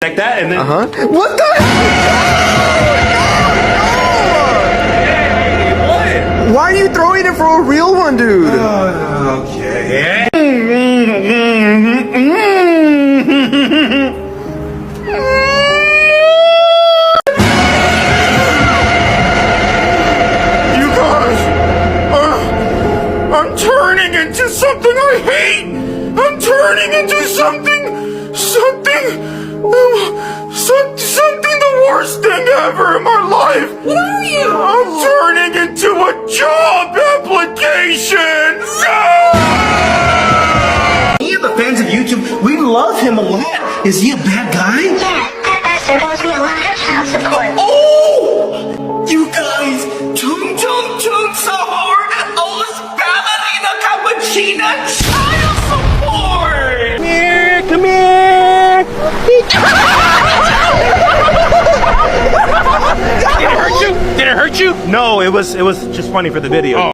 like that, and then What the hell? what? Why are you throwing it for a real one, dude? Okay. You guys, I'm turning into something I hate. I'm turning into something the worst thing ever in my life. What are you? I'm turning into a job application. Me and the fans of YouTube, we love him a lot. Is he a bad guy? Yeah, there's supposed to be a lot of child support. Oh! You guys, Chung Chung Chung Sahur, O's Ballerina Cappuccina child support! Come here. Did it hurt you? No, it was just funny for the video.